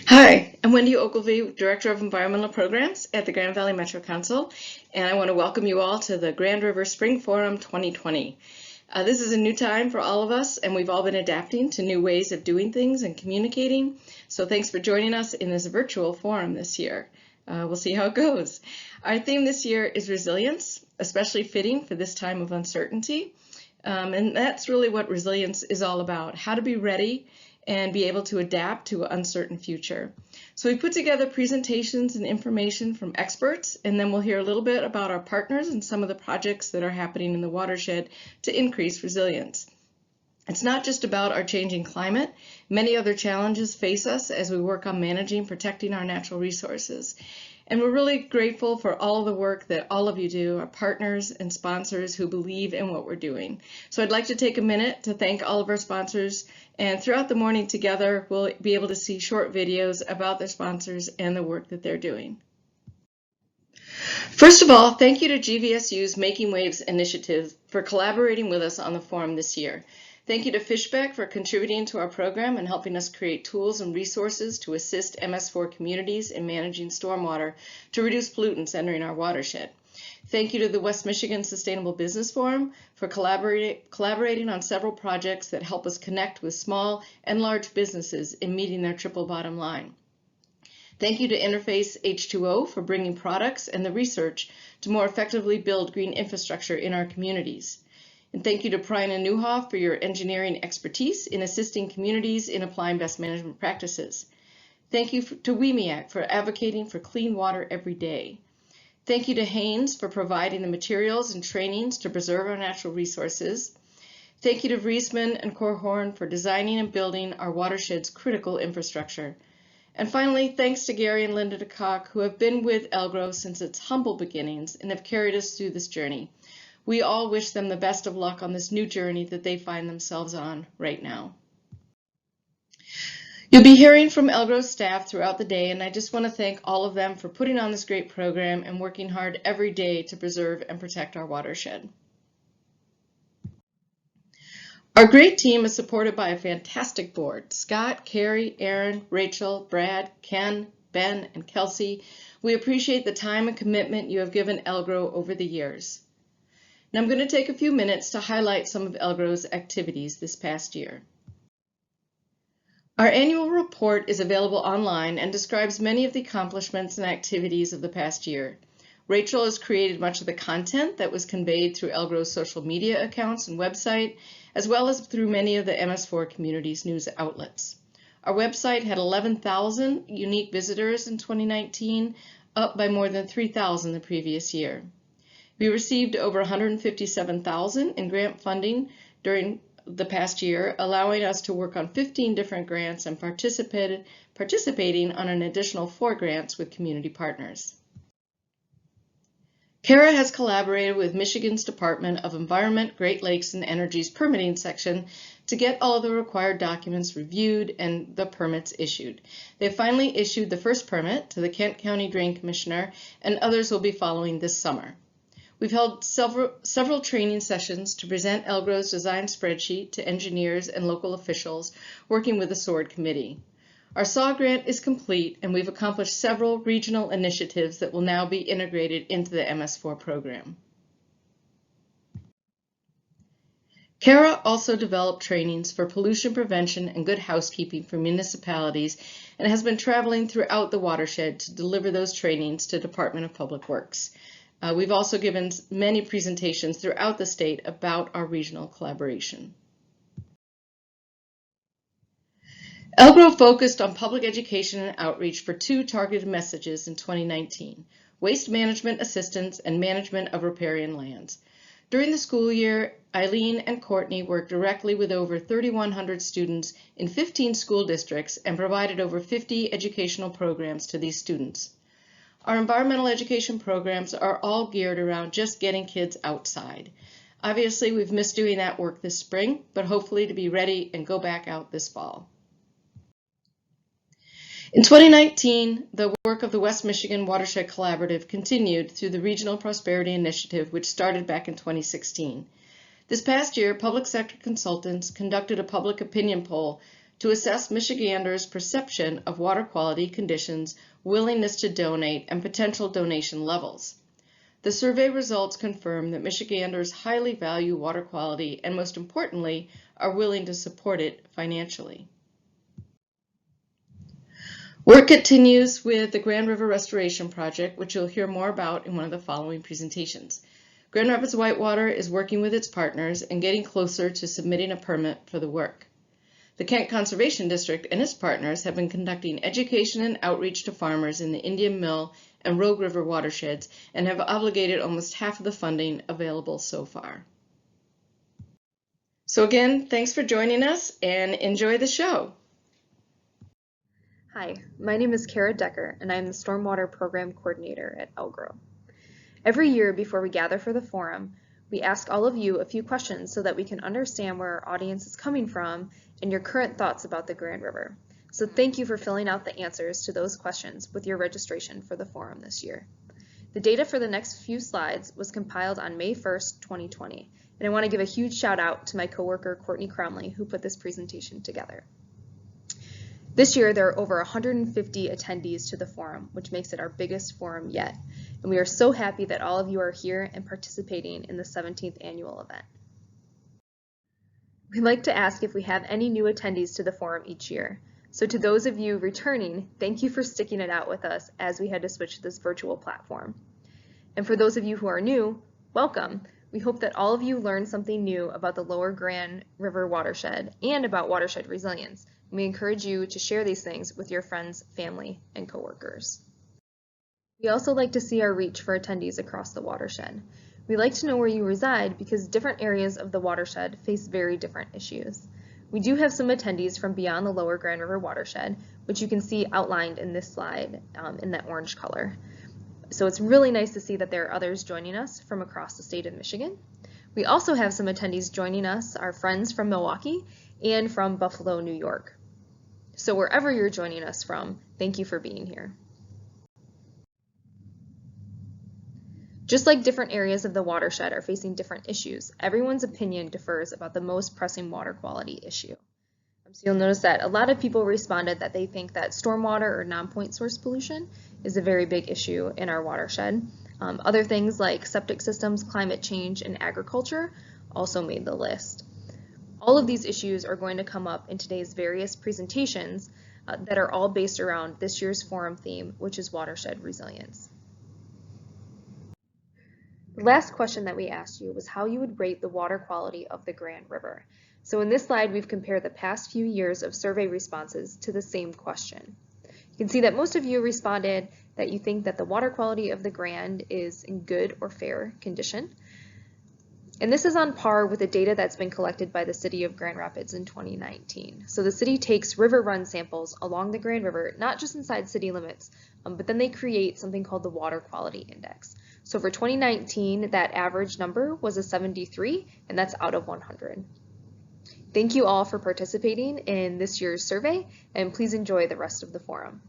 Hi, I'm Wendy Ogilvie, Director of Environmental Programs at the Grand Valley Metro Council, and I want to welcome you all to the Grand River Spring Forum 2020. This is a new time for all of us, and we've all been adapting to new ways of doing things and communicating, so thanks for joining us in this virtual forum this year. We'll see how it goes. Our theme this year is resilience, especially fitting for this time of uncertainty, and that's really what resilience is all about, how to be ready and be able to adapt to an uncertain future. So we put together presentations and information from experts, and then we'll hear a little bit about our partners and some of the projects that are happening in the watershed to increase resilience. It's not just about our changing climate. Many other challenges face us as we work on managing, protecting our natural resources. And we're really grateful for all of the work that all of you do, our partners and sponsors who believe in what we're doing. So I'd like to take a minute to thank all of our sponsors, and throughout the morning together, we'll be able to see short videos about their sponsors and the work that they're doing. First of all, thank you to GVSU's Making Waves initiative for collaborating with us on the forum this year. Thank you to Fishbeck for contributing to our program and helping us create tools and resources to assist MS4 communities in managing stormwater to reduce pollutants entering our watershed. Thank you to the West Michigan Sustainable Business Forum for collaborating on several projects that help us connect with small and large businesses in meeting their triple bottom line. Thank you to Interface H2O for bringing products and the research to more effectively build green infrastructure in our communities. And thank you to Prine and Newhoff for your engineering expertise in assisting communities in applying best management practices. Thank you to WEMEAC for advocating for clean water every day. Thank you to Haynes for providing the materials and trainings to preserve our natural resources. Thank you to Vriesman and Korhorn for designing and building our watershed's critical infrastructure. And finally, thanks to Gary and Linda DeCock, who have been with ELGRO since its humble beginnings and have carried us through this journey. We all wish them the best of luck on this new journey that they find themselves on right now. You'll be hearing from ELGRO's staff throughout the day, and I just want to thank all of them for putting on this great program and working hard every day to preserve and protect our watershed. Our great team is supported by a fantastic board: Scott, Carrie, Aaron, Rachel, Brad, Ken, Ben, and Kelsey. We appreciate the time and commitment you have given ELGRO over the years. Now I'm going to take a few minutes to highlight some of ELGRO's activities this past year. Our annual report is available online and describes many of the accomplishments and activities of the past year. Rachel has created much of the content that was conveyed through ELGRO's social media accounts and website, as well as through many of the MS4 community's news outlets. Our website had 11,000 unique visitors in 2019, up by more than 3,000 the previous year. We received over $157,000 in grant funding during the past year, allowing us to work on 15 different grants and participating on an additional 4 grants with community partners. Kara has collaborated with Michigan's Department of Environment, Great Lakes, and Energy's permitting section to get all of the required documents reviewed and the permits issued. They finally issued the first permit to the Kent County Drain Commissioner, and others will be following this summer. We've held several training sessions to present ELGRO's design spreadsheet to engineers and local officials working with the SWORD committee. Our SAW grant is complete, and we've accomplished several regional initiatives that will now be integrated into the MS4 program. Kara also developed trainings for pollution prevention and good housekeeping for municipalities and has been traveling throughout the watershed to deliver those trainings to Department of Public Works. We've also given many presentations throughout the state about our regional collaboration. ELGRO focused on public education and outreach for 2 targeted messages in 2019: waste management assistance and management of riparian lands. During the school year, Eileen and Courtney worked directly with over 3,100 students in 15 school districts and provided over 50 educational programs to these students. Our environmental education programs are all geared around just getting kids outside. Obviously, we've missed doing that work this spring, but hopefully to be ready and go back out this fall. In 2019, the work of the West Michigan Watershed Collaborative continued through the Regional Prosperity Initiative, which started back in 2016. This past year, public sector consultants conducted a public opinion poll to assess Michiganders' perception of water quality conditions, willingness to donate, and potential donation levels. The survey results confirm that Michiganders highly value water quality and, most importantly, are willing to support it financially. Work continues with the Grand River Restoration Project, which you'll hear more about in one of the following presentations. Grand Rapids Whitewater is working with its partners and getting closer to submitting a permit for the work. The Kent Conservation District and its partners have been conducting education and outreach to farmers in the Indian Mill and Rogue River watersheds and have obligated almost half of the funding available so far. So again, thanks for joining us and enjoy the show. Hi, my name is Kara Decker and I am the Stormwater Program Coordinator at Elgro. Every year before we gather for the forum, we ask all of you a few questions so that we can understand where our audience is coming from and your current thoughts about the Grand River. So thank you for filling out the answers to those questions with your registration for the forum this year. The data for the next few slides was compiled on May 1st, 2020, and I want to give a huge shout out to my coworker Courtney Cromley who put this presentation together. This year there are over 150 attendees to the forum, which makes it our biggest forum yet, and we are so happy that all of you are here and participating in the 17th annual event. We'd like to ask if we have any new attendees to the forum each year. So to those of you returning, thank you for sticking it out with us as we had to switch to this virtual platform. And for those of you who are new, welcome. We hope that all of you learned something new about the Lower Grand River watershed and about watershed resilience. And we encourage you to share these things with your friends, family, and coworkers. We also like to see our reach for attendees across the watershed. We like to know where you reside because different areas of the watershed face very different issues. We do have some attendees from beyond the Lower Grand River watershed, which you can see outlined in this slide in that orange color. So it's really nice to see that there are others joining us from across the state of Michigan. We also have some attendees joining us, our friends from Milwaukee and from Buffalo, New York. So wherever you're joining us from, thank you for being here. Just like different areas of the watershed are facing different issues, everyone's opinion differs about the most pressing water quality issue. So you'll notice that a lot of people responded that they think that stormwater or non-point source pollution is a very big issue in our watershed. Other things like septic systems, climate change, and agriculture also made the list. All of these issues are going to come up in today's various presentations that are all based around this year's forum theme, which is watershed resilience. The last question that we asked you was how you would rate the water quality of the Grand River. So in this slide, we've compared the past few years of survey responses to the same question. You can see that most of you responded that you think that the water quality of the Grand is in good or fair condition. And this is on par with the data that's been collected by the City of Grand Rapids in 2019. So the city takes river run samples along the Grand River, not just inside city limits, but then they create something called the Water Quality Index. So for 2019, that average number was a 73, and that's out of 100. Thank you all for participating in this year's survey, and please enjoy the rest of the forum.